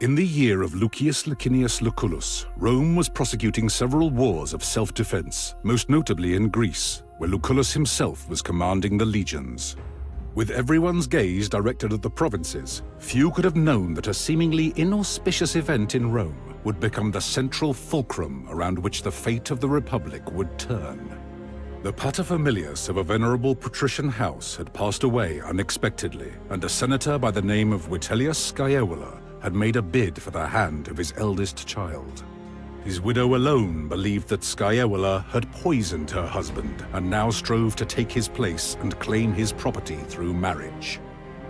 In the year of Lucius Licinius Lucullus, Rome was prosecuting several wars of self-defense, most notably in Greece, where Lucullus himself was commanding the legions. With everyone's gaze directed at the provinces, few could have known that a seemingly inauspicious event in Rome would become the central fulcrum around which the fate of the Republic would turn. The paterfamilias of a venerable patrician house had passed away unexpectedly, and a senator by the name of Vitellius Scaevola had made a bid for the hand of his eldest child. His widow alone believed that Scaevola had poisoned her husband and now strove to take his place and claim his property through marriage.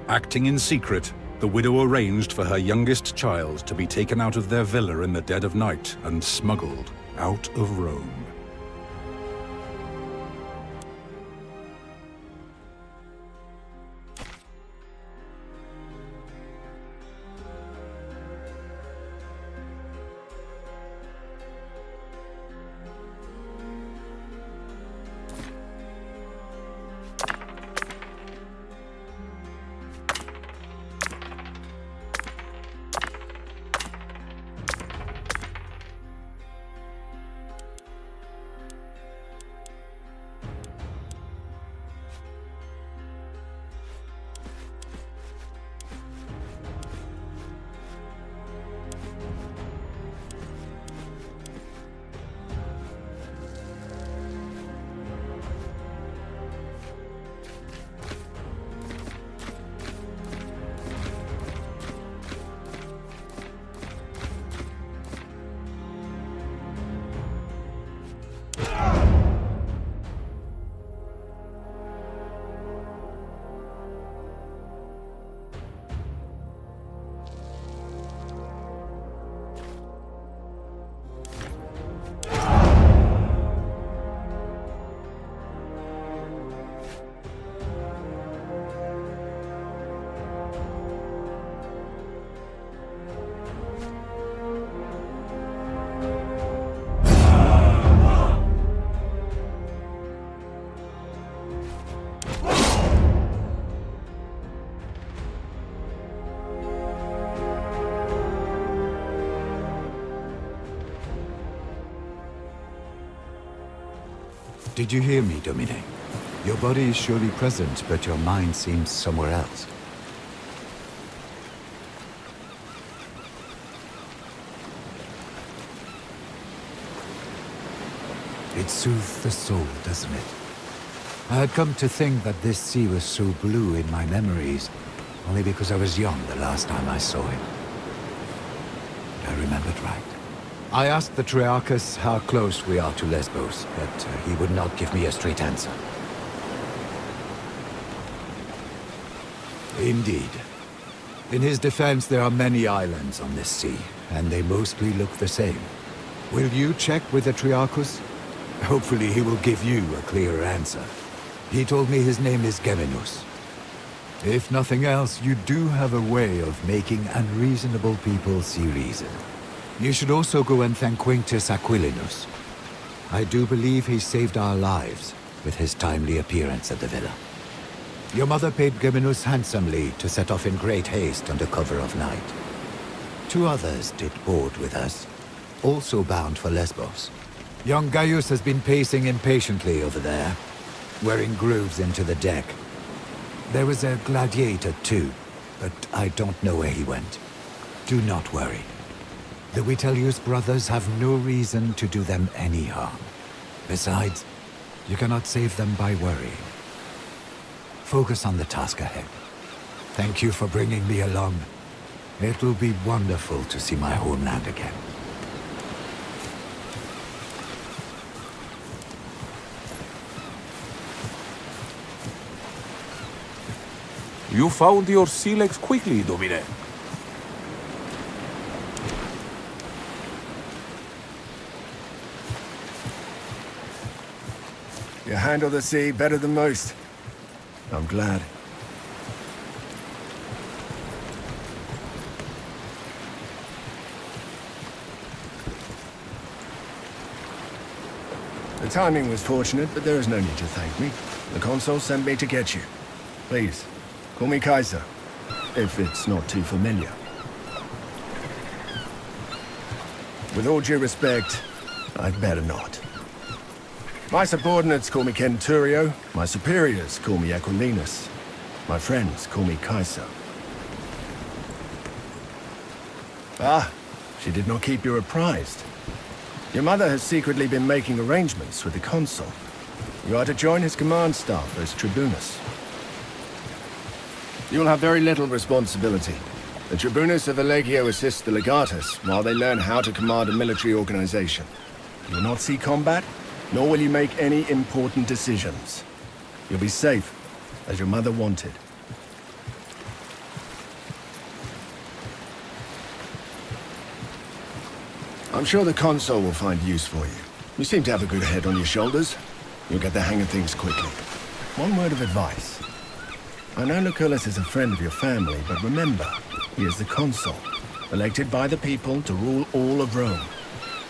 Acting in secret, the widow arranged for her youngest child to be taken out of their villa in the dead of night and smuggled out of Rome. Did you hear me, Domine? Your body is surely present, but your mind seems somewhere else. It soothes the soul, doesn't it? I had come to think that this sea was so blue in my memories, only because I was young the last time I saw it. But I remembered right. I asked the Triarchus how close we are to Lesbos, but he would not give me a straight answer. Indeed. In his defense, there are many islands on this sea, and they mostly look the same. Will you check with the Triarchus? Hopefully he will give you a clearer answer. He told me his name is Geminus. If nothing else, you do have a way of making unreasonable people see reason. You should also go and thank Quintus Aquilinus. I do believe he saved our lives with his timely appearance at the villa. Your mother paid Geminus handsomely to set off in great haste under cover of night. 2 others did board with us, also bound for Lesbos. Young Gaius has been pacing impatiently over there, wearing grooves into the deck. There was a gladiator too, but I don't know where he went. Do not worry. The Vitellius brothers have no reason to do them any harm. Besides, you cannot save them by worrying. Focus on the task ahead. Thank you for bringing me along. It will be wonderful to see my homeland again. You found your sea legs quickly, Domine. You handle the sea better than most. I'm glad. The timing was fortunate, but there is no need to thank me. The consul sent me to get you. Please, call me Kaiser, if it's not too familiar. With all due respect, I'd better not. My subordinates call me Centurio, my superiors call me Aquilinus, my friends call me Kaiser. Ah, she did not keep you apprised. Your mother has secretly been making arrangements with the consul. You are to join his command staff as tribunus. You will have very little responsibility. The tribunus of the legio assist the legatus while they learn how to command a military organization. You will not see combat, nor will you make any important decisions. You'll be safe, as your mother wanted. I'm sure the consul will find use for you. You seem to have a good head on your shoulders. You'll get the hang of things quickly. One word of advice. I know Lucullus is a friend of your family, but remember, he is the consul, elected by the people to rule all of Rome.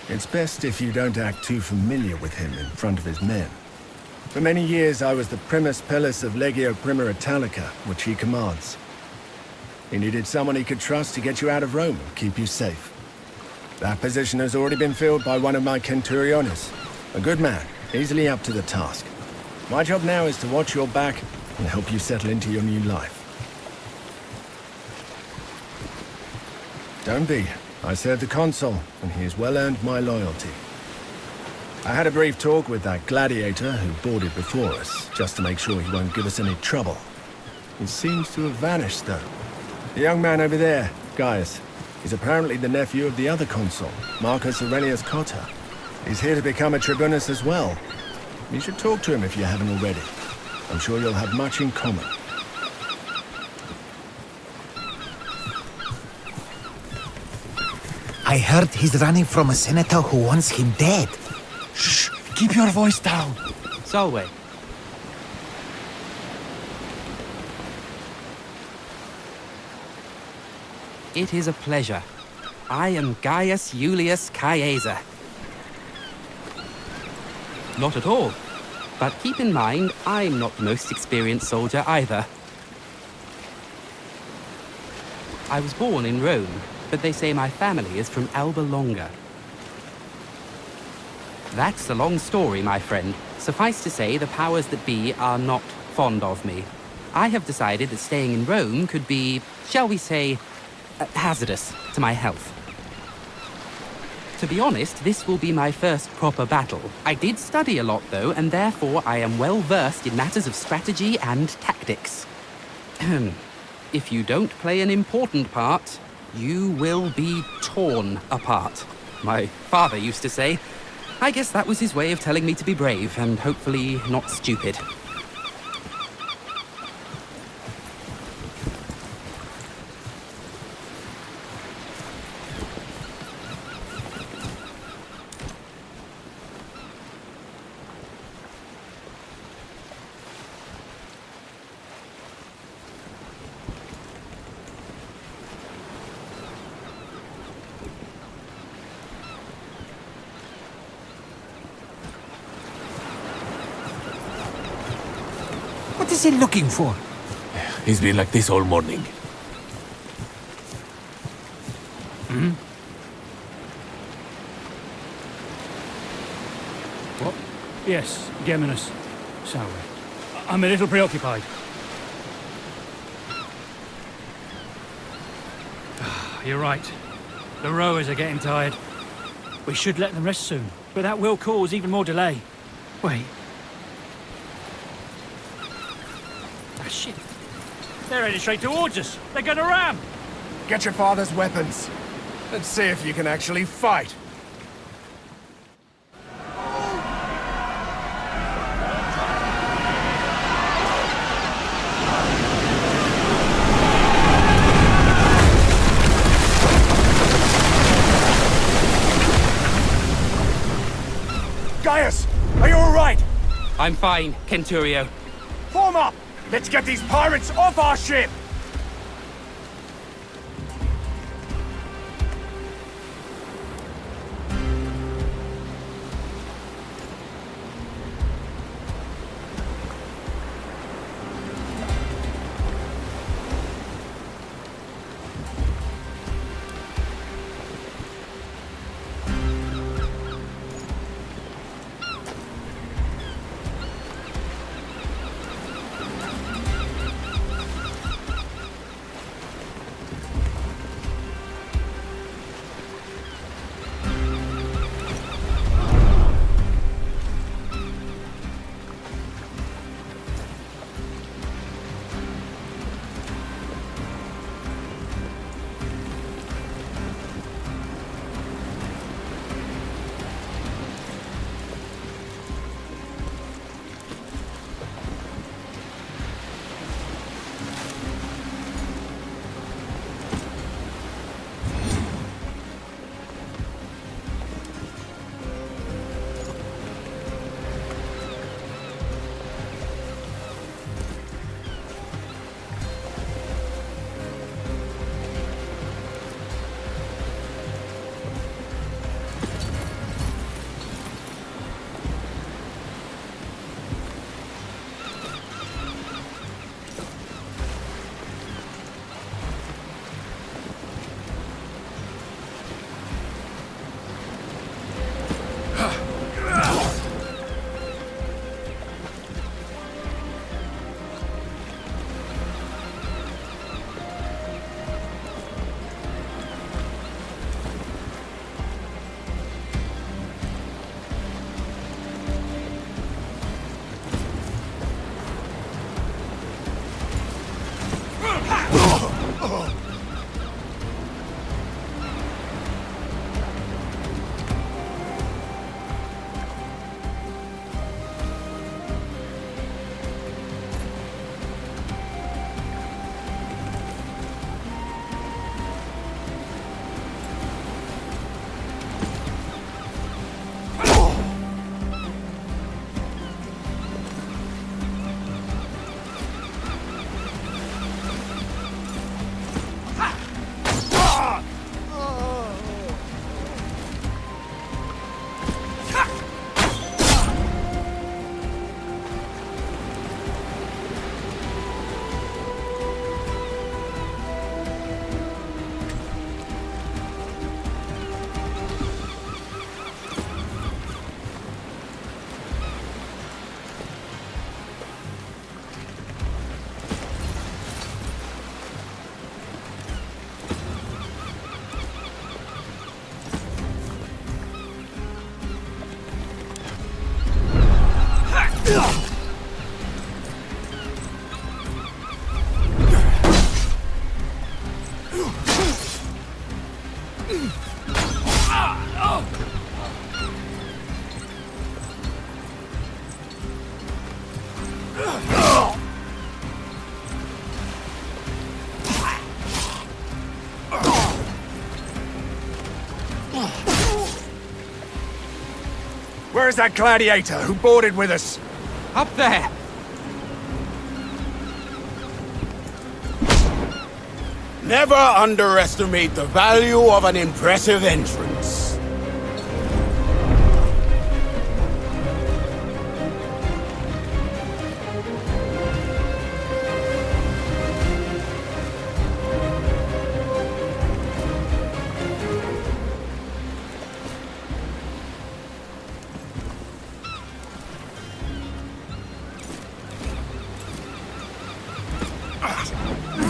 It's best if you don't act too familiar with him in front of his men. For many years, I was the primus pellus of Legio Prima Italica, which he commands. He needed someone he could trust to get you out of Rome and keep you safe. That position has already been filled by one of my centuriones. A good man, easily up to the task. My job now is to watch your back and help you settle into your new life. Don't be. I serve the consul, and he has well earned my loyalty. I had a brief talk with that gladiator who boarded before us, just to make sure he won't give us any trouble. He seems to have vanished, though. The young man over there, Gaius, is apparently the nephew of the other consul, Marcus Aurelius Cotta. He's here to become a tribunus as well. You should talk to him if you haven't already. I'm sure you'll have much in common. I heard he's running from a senator who wants him dead. Shh! Keep your voice down! Solway. It is a pleasure. I am Gaius Julius Caesar. Not at all. But keep in mind, I'm not the most experienced soldier either. I was born in Rome, but they say my family is from Alba Longa. That's a long story, my friend. Suffice to say, the powers that be are not fond of me. I have decided that staying in Rome could be, shall we say, hazardous to my health. To be honest, this will be my first proper battle. I did study a lot, though, and therefore I am well versed in matters of strategy and tactics. If you don't play an important part, you will be torn apart. My father used to say. I guess that was his way of telling me to be brave and hopefully not stupid. What is he looking for? He's been like this all morning. What? Yes, Geminus. Sorry. I'm a little preoccupied. You're right. The rowers are getting tired. We should let them rest soon, but that will cause even more delay. Wait. Ah, shit. They're headed straight towards us. They're gonna ram! Get your father's weapons. Let's see if you can actually fight. Gaius, are you all right? I'm fine, Centurio. Form up! Let's get these pirates off our ship! Where is that gladiator who boarded with us? Up there! Never underestimate the value of an impressive entrance.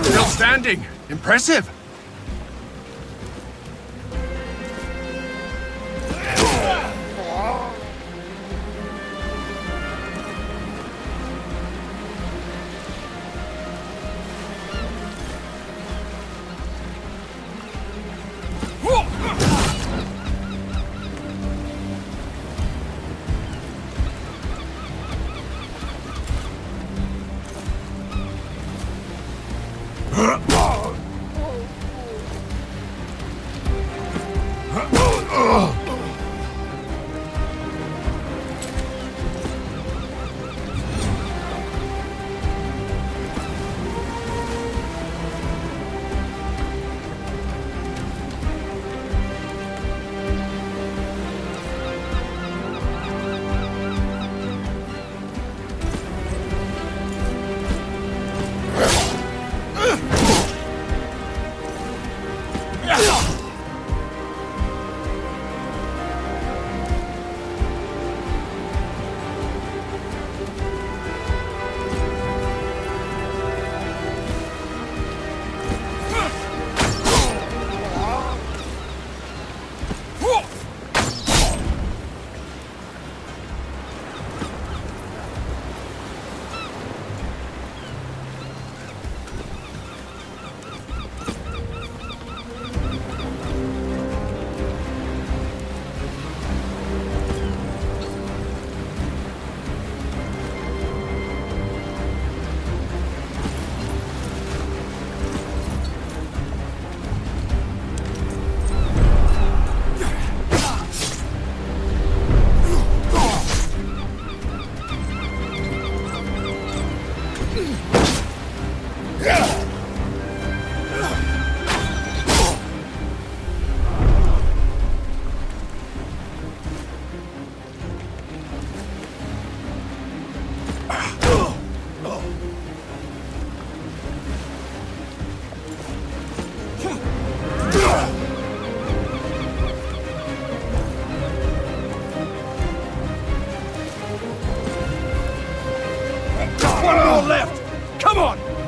Still standing. Impressive.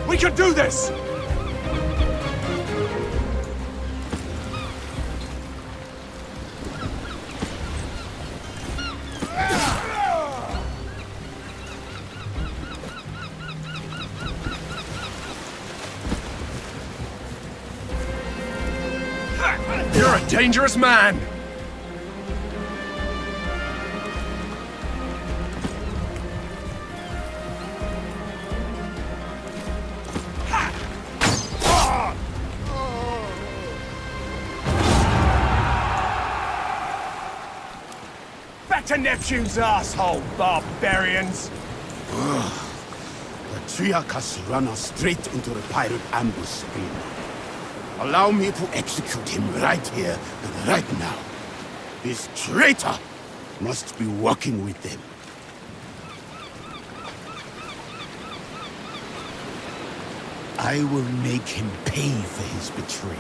We can do this! You're a dangerous man! Back to Neptune's asshole, barbarians! The Triarch has run us straight into the pirate ambush screen. Allow me to execute him right here and right now. This traitor must be working with them. I will make him pay for his betrayal.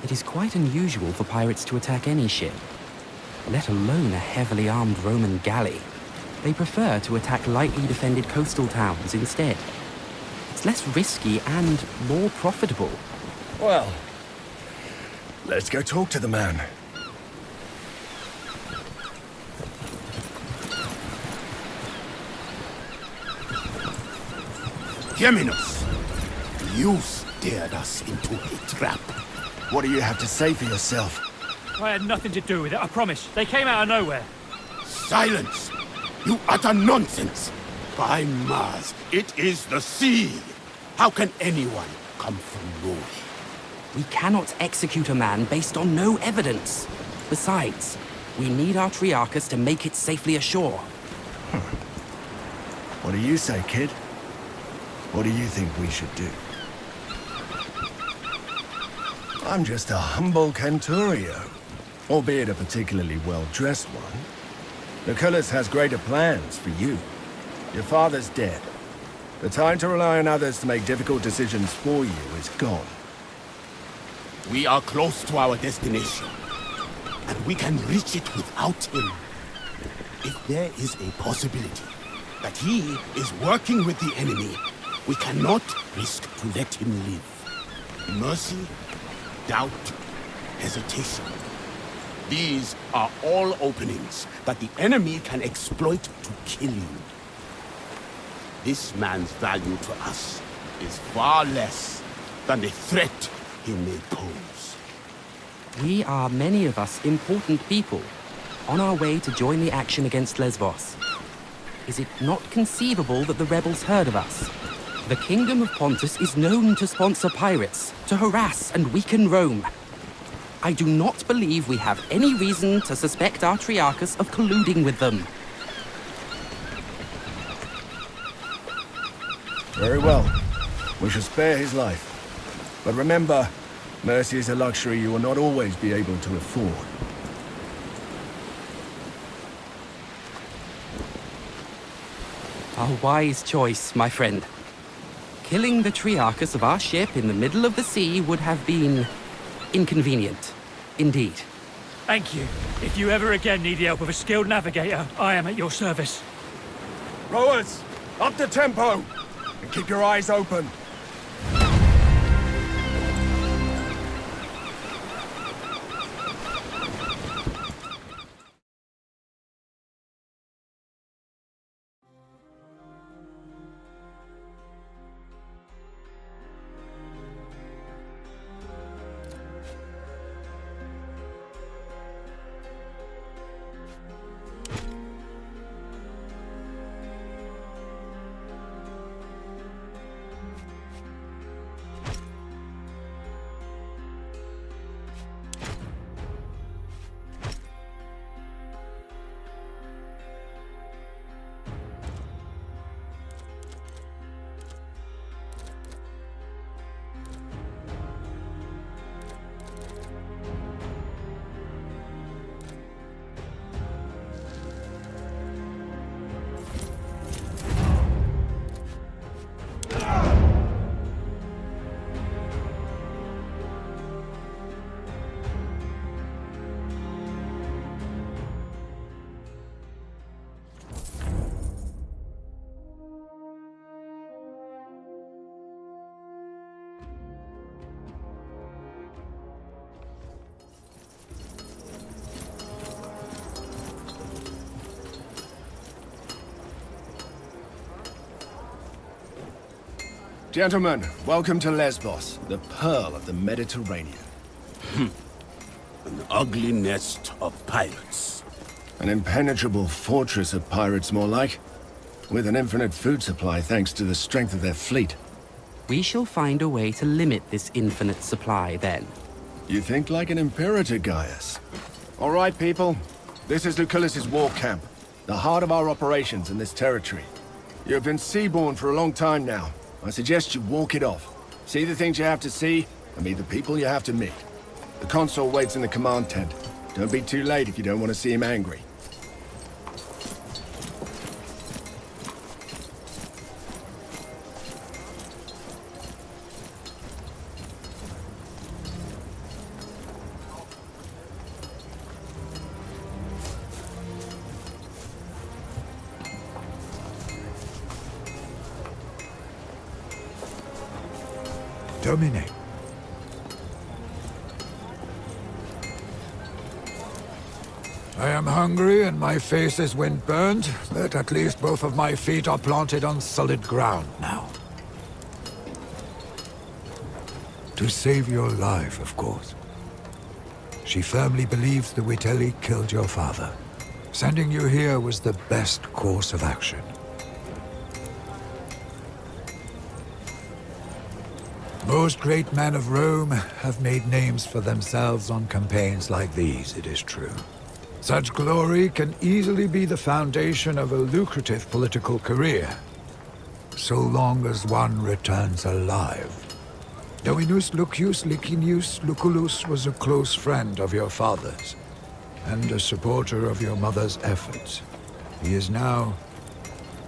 It is quite unusual for pirates to attack any ship, let alone a heavily armed Roman galley. They prefer to attack lightly defended coastal towns instead. It's less risky and more profitable. Well, let's go talk to the man. Geminos, you steered us into a trap. What do you have to say for yourself? I had nothing to do with it, I promise. They came out of nowhere. Silence! You utter nonsense! By Mars, it is the sea! How can anyone come from nowhere? We cannot execute a man based on no evidence. Besides, We need our Triarchus to make it safely ashore. What do you say, kid? What do you think we should do? I'm just a humble Canturio, albeit a particularly well-dressed one. Lucullus has greater plans for you. Your father's dead. The time to rely on others to make difficult decisions for you is gone. We are close to our destination, and we can reach it without him. If there is a possibility that he is working with the enemy, we cannot risk to let him live. Mercy, doubt, hesitation. These are all openings that the enemy can exploit to kill you. This man's value to us is far less than the threat he may pose. We are, many of us, important people, on our way to join the action against Lesbos. Is it not conceivable that the rebels heard of us? The Kingdom of Pontus is known to sponsor pirates, to harass and weaken Rome. I do not believe we have any reason to suspect our Triarchus of colluding with them. Very well. We shall spare his life. But remember, mercy is a luxury you will not always be able to afford. A wise choice, my friend. Killing the Triarchus of our ship in the middle of the sea would have been inconvenient, indeed. Thank you. If you ever again need the help of a skilled navigator, I am at your service. Rowers, up the tempo! And keep your eyes open. Gentlemen, welcome to Lesbos, the pearl of the Mediterranean. An ugly nest of pirates. An impenetrable fortress of pirates, more like. With an infinite food supply thanks to the strength of their fleet. We shall find a way to limit this infinite supply, then. You think like an imperator, Gaius. All right, people. This is Lucullus's war camp, the heart of our operations in this territory. You have been seaborne for a long time now. I suggest you walk it off. See the things you have to see, and meet the people you have to meet. The consul waits in the command tent. Don't be too late if you don't want to see him angry. Domine. I am hungry and my face is wind-burned, but at least both of my feet are planted on solid ground now. To save your life, of course. She firmly believes the Vitelli killed your father. Sending you here was the best course of action. Most great men of Rome have made names for themselves on campaigns like these, it is true. Such glory can easily be the foundation of a lucrative political career, so long as one returns alive. Dominus Lucius Licinius Lucullus was a close friend of your father's, and a supporter of your mother's efforts. He is now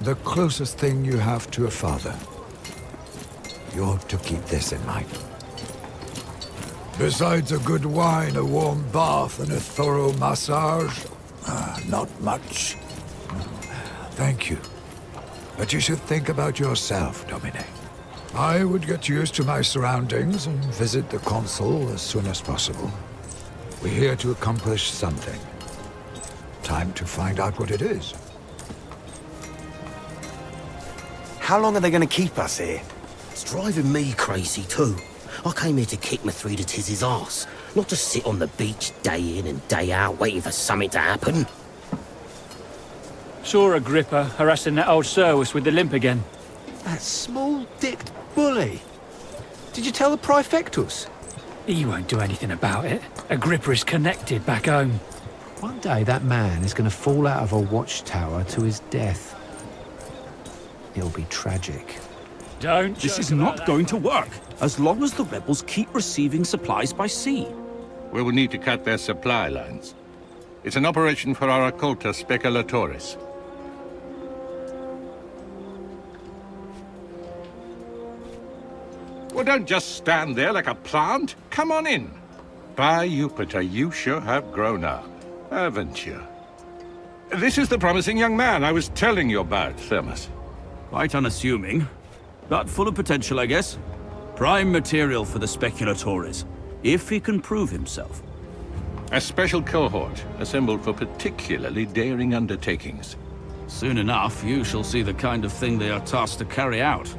the closest thing you have to a father. You ought to keep this in mind. Besides a good wine, a warm bath, and a thorough massage, not much. Thank you. But you should think about yourself, Domine. I would get used to my surroundings and visit the consul as soon as possible. We're here to accomplish something. Time to find out what it is. How long are they going to keep us here? It's driving me crazy too. I came here to kick Mithridates' ass, not to sit on the beach day in and day out waiting for something to happen. Saw Agrippa harassing that old Servus with the limp again. That small-dicked bully. Did you tell the Praefectus? He won't do anything about it. Agrippa is connected back home. One day that man is going to fall out of a watchtower to his death. It'll be tragic. Don't. This is not going to work, as long as the rebels keep receiving supplies by sea. We will need to cut their supply lines. It's an operation for our occulta speculatoris. Well, don't just stand there like a plant. Come on in. By Jupiter, you sure have grown up, haven't you? This is the promising young man I was telling you about, Thermus. Quite unassuming, but full of potential, I guess. Prime material for the speculatoris, if he can prove himself. A special cohort, assembled for particularly daring undertakings. Soon enough, you shall see the kind of thing they are tasked to carry out.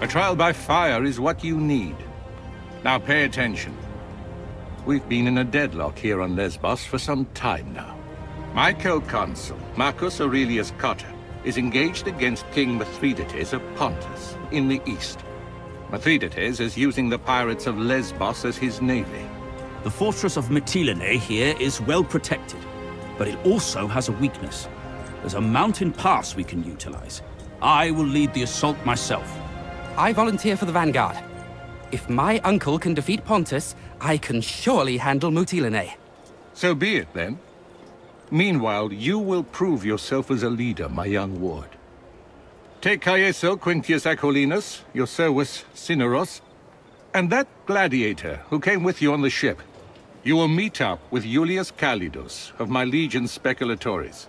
A trial by fire is what you need. Now pay attention. We've been in a deadlock here on Lesbos for some time now. My co-consul, Marcus Aurelius Cotta, is engaged against King Mithridates of Pontus in the east. Mithridates is using the pirates of Lesbos as his navy. The fortress of Mytilene here is well protected, but it also has a weakness. There's a mountain pass we can utilize. I will lead the assault myself. I volunteer for the vanguard. If my uncle can defeat Pontus, I can surely handle Mytilene. So be it, then. Meanwhile, you will prove yourself as a leader, my young ward. Take Caeso Quintius Acollinus, your Servus Cineros, and that gladiator who came with you on the ship. You will meet up with Iulius Calidus of my legion Speculatoris.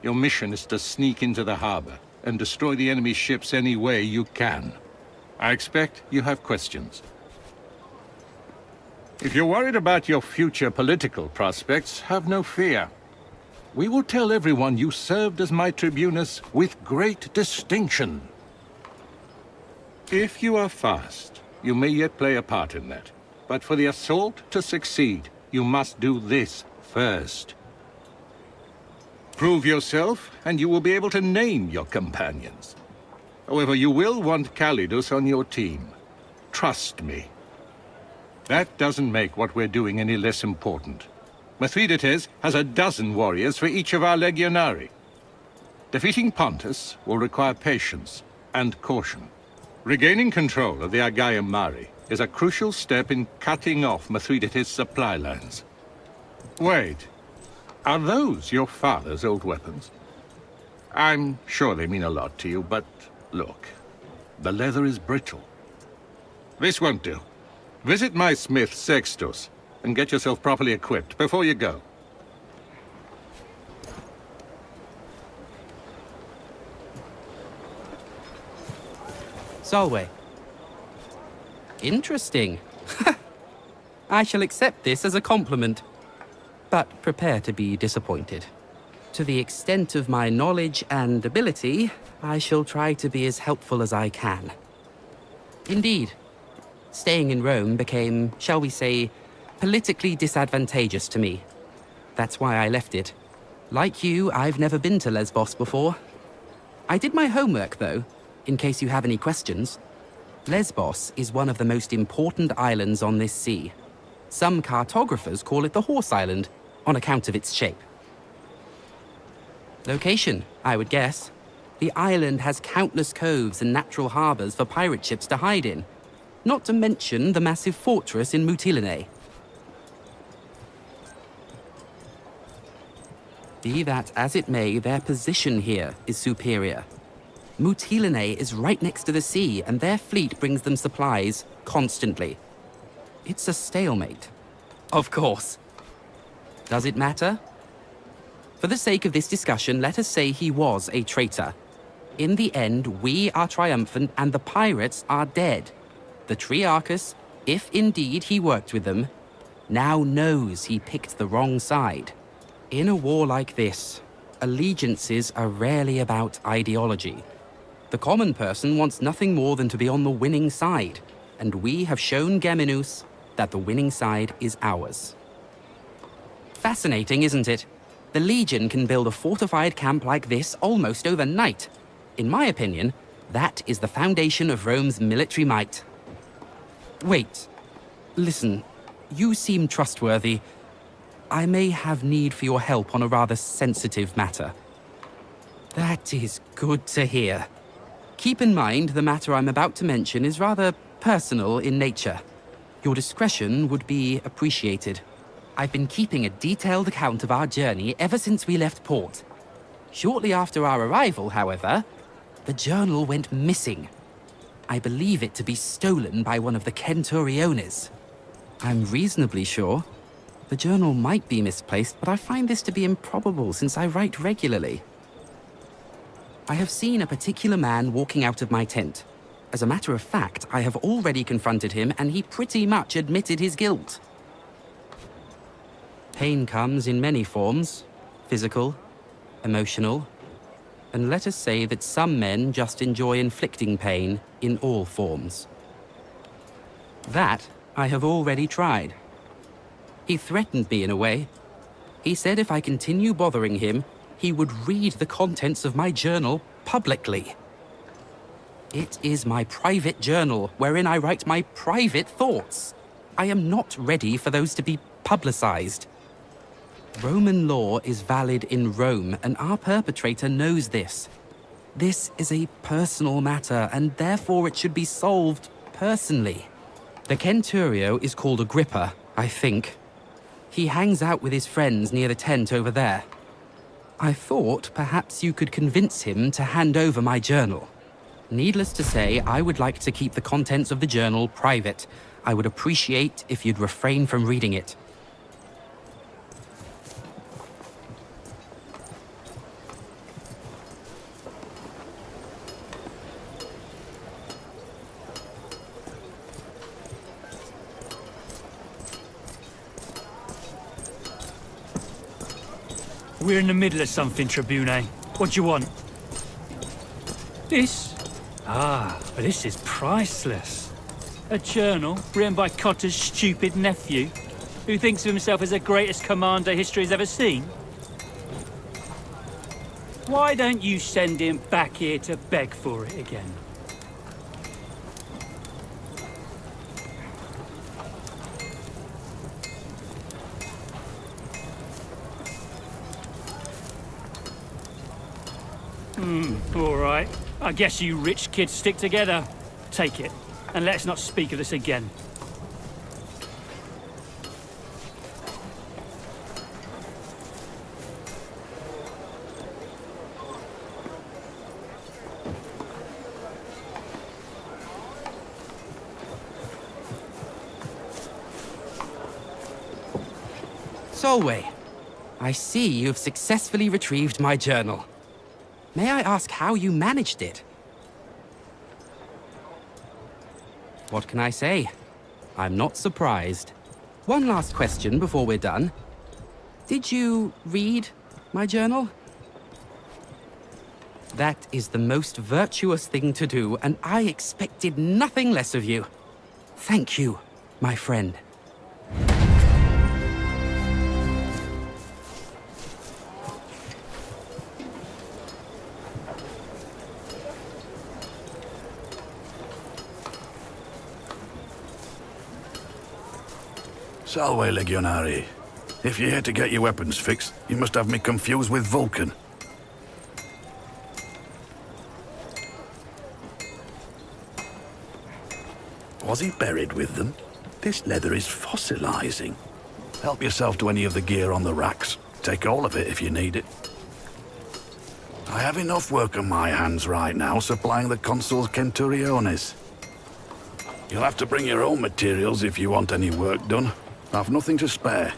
Your mission is to sneak into the harbor and destroy the enemy's ships any way you can. I expect you have questions. If you're worried about your future political prospects, have no fear. We will tell everyone you served as my tribunus with great distinction. If you are fast, you may yet play a part in that. But for the assault to succeed, you must do this first. Prove yourself, and you will be able to name your companions. However, you will want Calidus on your team. Trust me. That doesn't make what we're doing any less important. Mithridates has a dozen warriors for each of our legionari. Defeating Pontus will require patience and caution. Regaining control of the Aegaeum Mare is a crucial step in cutting off Mithridates' supply lines. Wait. Are those your father's old weapons? I'm sure they mean a lot to you, but look, the leather is brittle. This won't do. Visit my smith, Sextus, and get yourself properly equipped before you go. Solway. Interesting. I shall accept this as a compliment, but prepare to be disappointed. To the extent of my knowledge and ability, I shall try to be as helpful as I can. Indeed, staying in Rome became, shall we say, politically disadvantageous to me. That's why I left it. Like you, I've never been to Lesbos before. I did my homework, though, in case you have any questions. Lesbos is one of the most important islands on this sea. Some cartographers call it the Horse Island, on account of its shape. Location, I would guess. The island has countless coves and natural harbors for pirate ships to hide in, not to mention the massive fortress in Mytilene. Be that as it may, their position here is superior. Mytilene is right next to the sea, and their fleet brings them supplies constantly. It's a stalemate. Of course. Does it matter? For the sake of this discussion, let us say he was a traitor. In the end, we are triumphant and the pirates are dead. The Triarchus, if indeed he worked with them, now knows he picked the wrong side. In a war like this, allegiances are rarely about ideology. The common person wants nothing more than to be on the winning side, and we have shown Geminus that the winning side is ours. Fascinating, isn't it? The Legion can build a fortified camp like this almost overnight. In my opinion, that is the foundation of Rome's military might. Wait. Listen, you seem trustworthy. I may have need for your help on a rather sensitive matter. That is good to hear. Keep in mind the matter I'm about to mention is rather personal in nature. Your discretion would be appreciated. I've been keeping a detailed account of our journey ever since we left port. Shortly after our arrival, however, the journal went missing. I believe it to be stolen by one of the Centuriones. I'm reasonably sure. The journal might be misplaced, but I find this to be improbable since I write regularly. I have seen a particular man walking out of my tent. As a matter of fact, I have already confronted him and he pretty much admitted his guilt. Pain comes in many forms, physical, emotional, and let us say that some men just enjoy inflicting pain in all forms. That I have already tried. He threatened me in a way. He said if I continue bothering him, he would read the contents of my journal publicly. It is my private journal, wherein I write my private thoughts. I am not ready for those to be publicized. Roman law is valid in Rome, and our perpetrator knows this. This is a personal matter, and therefore it should be solved personally. The Centurio is called Agrippa, I think. He hangs out with his friends near the tent over there. I thought perhaps you could convince him to hand over my journal. Needless to say, I would like to keep the contents of the journal private. I would appreciate if you'd refrain from reading it. We're in the middle of something, Tribune. What do you want? This? Ah, but this is priceless. A journal written by Cotter's stupid nephew, who thinks of himself as the greatest commander history has ever seen. Why don't you send him back here to beg for it again? All right. I guess you rich kids stick together. Take it, and let's not speak of this again. Solway, I see you've successfully retrieved my journal. May I ask how you managed it? What can I say? I'm not surprised. One last question before we're done. Did you read my journal? That is the most virtuous thing to do, and I expected nothing less of you. Thank you, my friend. Salve, Legionari. If you're here to get your weapons fixed, you must have me confused with Vulcan. Was he buried with them? This leather is fossilizing. Help yourself to any of the gear on the racks. Take all of it if you need it. I have enough work on my hands right now supplying the consul's centuriones. You'll have to bring your own materials if you want any work done. I've nothing to spare.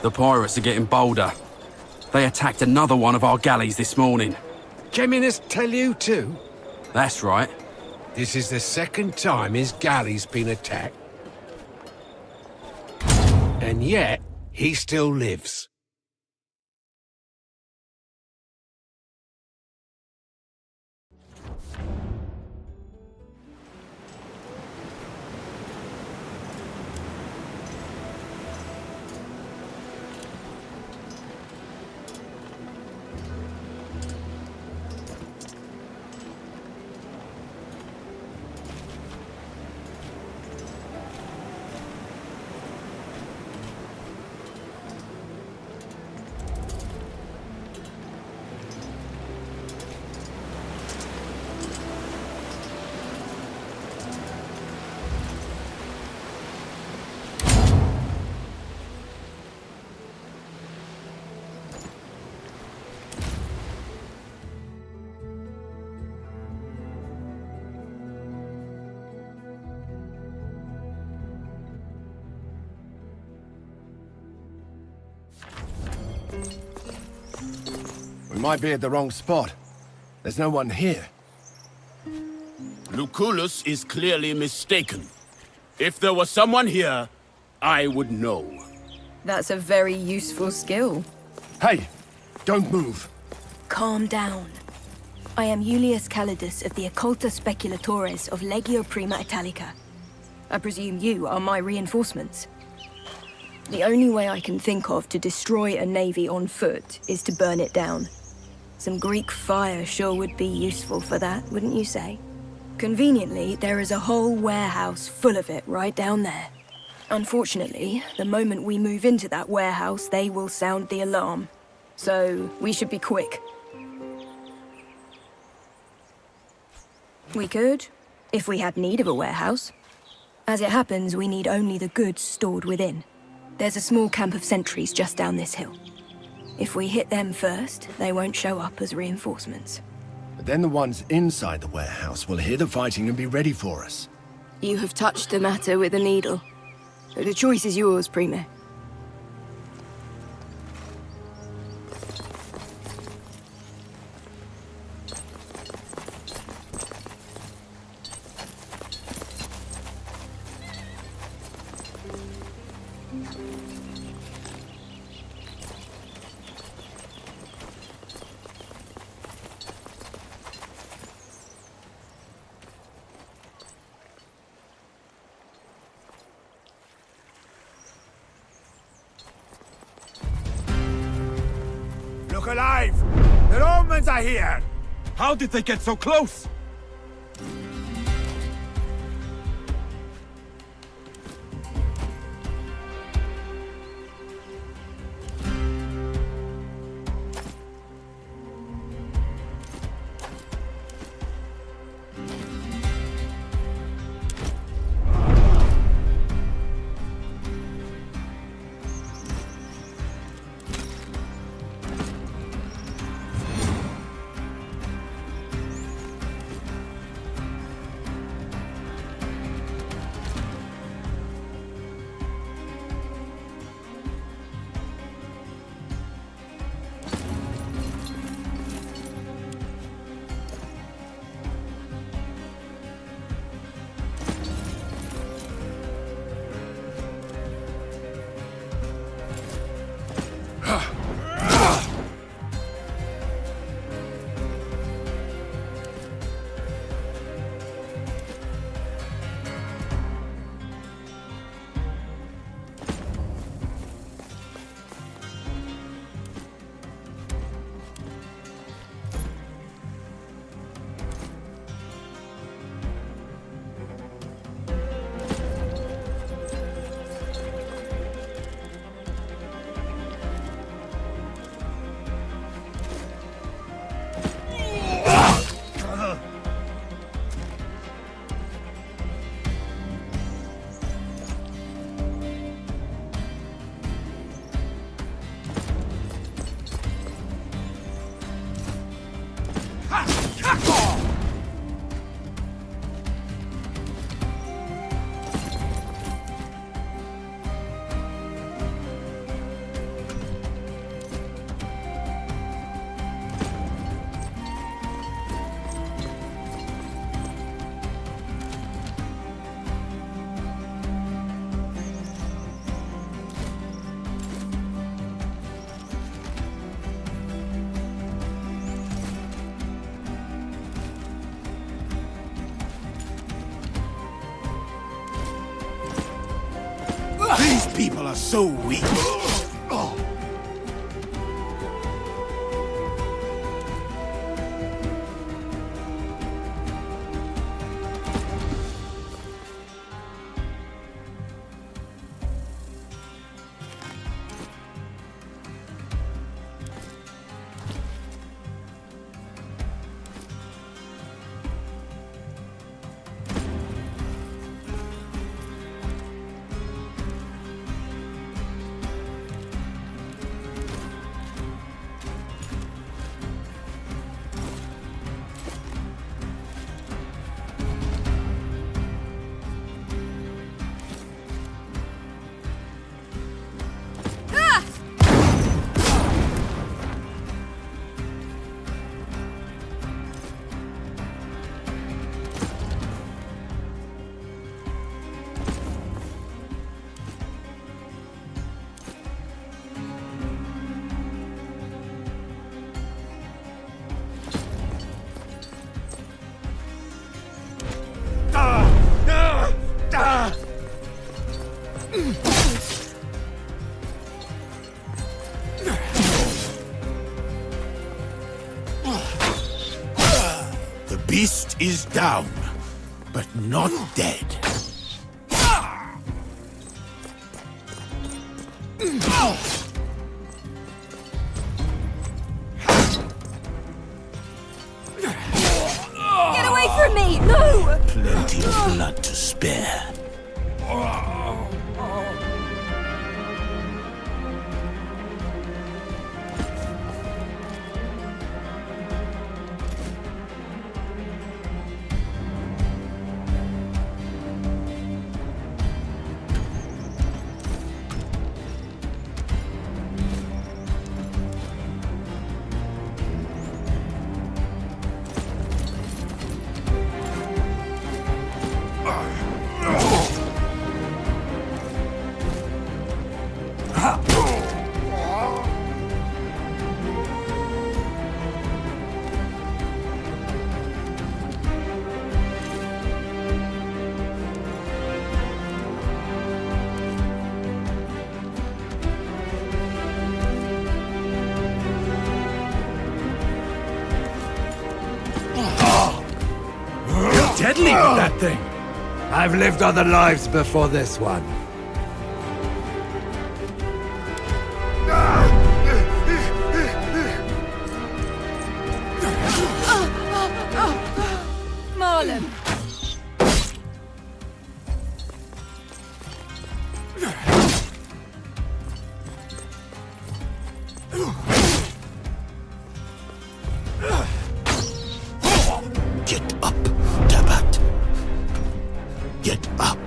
The pirates are getting bolder. They attacked another one of our galleys this morning. Geminus tell you too? That's right. This is the second time his galley's been attacked. And yet, he still lives. We might be at the wrong spot. There's no one here. Lucullus is clearly mistaken. If there was someone here, I would know. That's a very useful skill. Hey, don't move. Calm down. I am Julius Calidus of the Occulta Speculatores of Legio Prima Italica. I presume you are my reinforcements. The only way I can think of to destroy a navy on foot is to burn it down. Some Greek fire sure would be useful for that, wouldn't you say? Conveniently, there is a whole warehouse full of it right down there. Unfortunately, the moment we move into that warehouse, they will sound the alarm. So, we should be quick. We could, if we had need of a warehouse. As it happens, we need only the goods stored within. There's a small camp of sentries just down this hill. If we hit them first, they won't show up as reinforcements. But then the ones inside the warehouse will hear the fighting and be ready for us. You have touched the matter with a needle. The choice is yours, Primo. Look alive! The Romans are here! How did they get so close? These people are so weak. beast is down, but not dead. Get away from me! No! Plenty of blood to spare. Deadly with that thing! I've lived other lives before this one. Marlon! Get up, Tabat. Get up.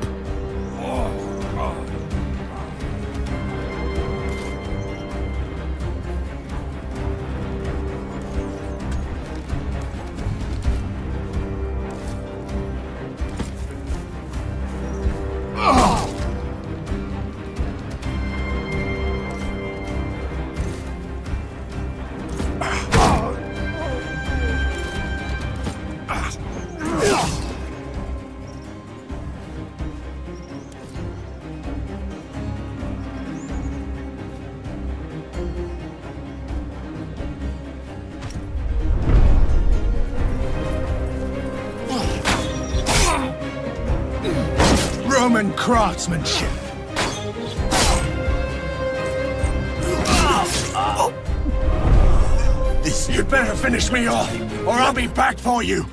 Roman craftsmanship. This you better finish me off, or I'll be back for you.